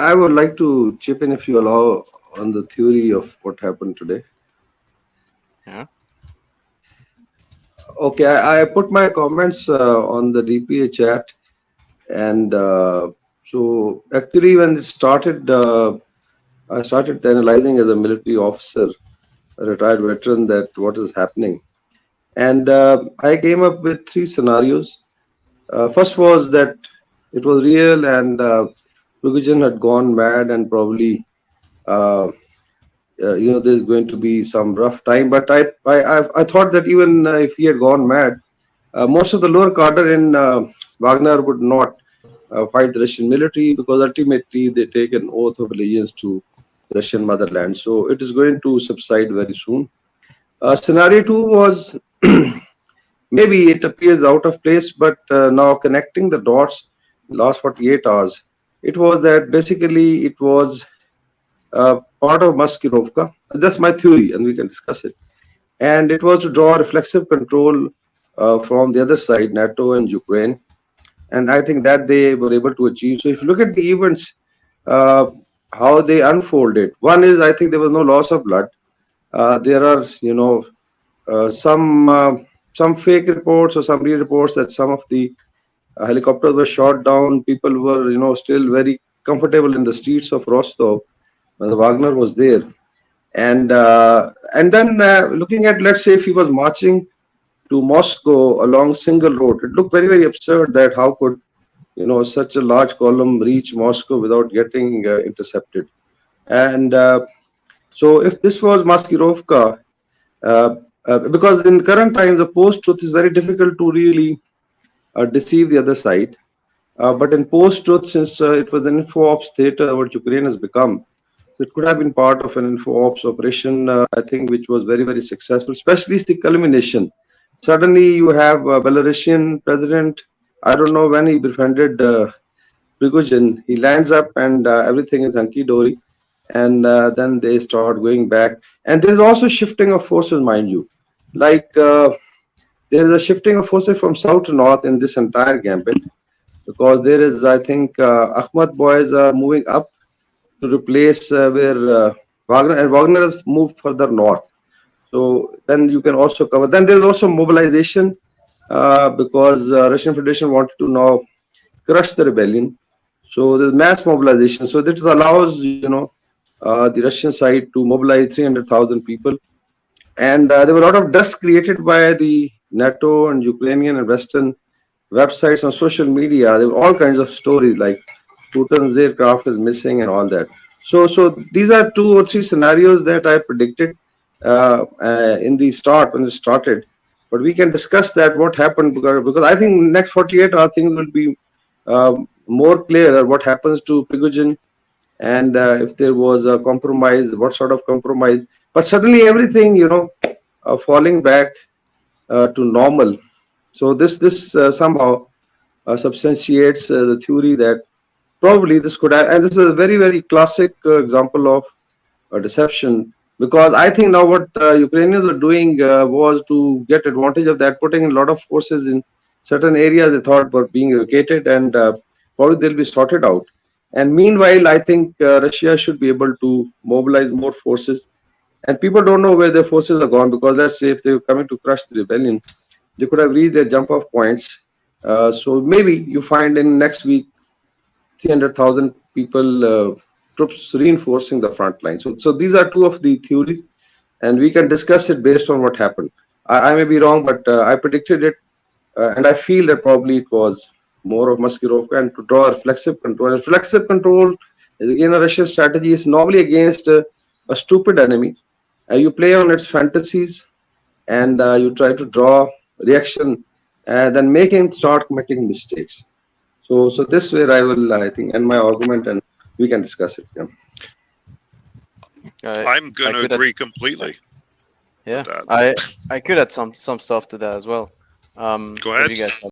I would like to chip in, if you allow, on the theory of what happened today. Yeah. Okay, I put my comments on the DPA chat, and so actually when it started, I started analyzing as a military officer, a retired veteran, that what is happening. And I came up with three scenarios. First was that it was real, and Prigozhin had gone mad, and probably uh, there's going to be some rough time. But I thought that even if he had gone mad, most of the lower cadre in Wagner would not fight the Russian military, because ultimately they take an oath of allegiance to Russian motherland. So it is going to subside very soon. Scenario two was maybe it appears out of place, but now connecting the dots last 48 hours, it was that basically it was part of Maskirovka. That's my theory, and we can discuss it. And it was to draw reflexive control from the other side, NATO and Ukraine. And I think that they were able to achieve. So if you look at the events, uh, how they unfolded, one is I think there was no loss of blood. There are, uh, some uh, some fake reports or some real reports that some of the helicopters were shot down. People were, still very comfortable in the streets of Rostov when the Wagner was there. And then looking at, let's say, if he was marching to Moscow along single road, it looked very, very absurd that how could, such a large column reach Moscow without getting intercepted. And so if this was Maskirovka, uh, because in current times the post-truth is very difficult to really deceive the other side. But in post-truth, since it was an info ops theater, what Ukraine has become, it could have been part of an info ops operation, I think, which was very, very successful, especially the culmination. Suddenly, you have a Belarusian president. I don't know when he befriended Prigozhin. He lands up, and everything is hunky dory. And then they start going back. And there's also shifting of forces, mind you. Like there is a shifting of forces from south to north in this entire gambit, because there is, I think, Ahmad boys are moving up to replace where Wagner, and Wagner has moved further north. So then you can also cover. Then there's also mobilization, because Russian Federation wanted to now crush the rebellion. So there's mass mobilization. So this allows, the Russian side to mobilize 300,000 people. And there were a lot of dust created by the NATO and Ukrainian and Western websites on social media. There were all kinds of stories like Putin's aircraft is missing and all that. So these are two or three scenarios that I predicted in the start when it started. But we can discuss that what happened, because I think next 48 hours things will be more clear what happens to Prigozhin, and if there was a compromise, what sort of compromise. But suddenly everything, falling back to normal. So this somehow substantiates the theory that probably this could have, and this is a very, very classic example of deception, because I think now what Ukrainians are doing was to get advantage of that, putting a lot of forces in certain areas they thought were being located, and probably they'll be sorted out. And meanwhile, I think Russia should be able to mobilize more forces, and people don't know where their forces are gone, because let's say if they're coming to crush the rebellion, they could have reached their jump off points. So maybe you find in next week 300,000 people, troops reinforcing the front line. So these are two of the theories, and we can discuss it based on what happened. I may be wrong, but I predicted it, and I feel that probably it was more of Maskirovka, and to draw reflexive control. And reflexive control is again a Russian strategy. Is normally against a stupid enemy. You play on its fantasies, and you try to draw reaction, and then make him start committing mistakes. So this way I will, I think, end my argument, and we can discuss it. Yeah. I'm going to agree completely. Yeah, I could add some stuff to that as well. Go ahead. If you guys have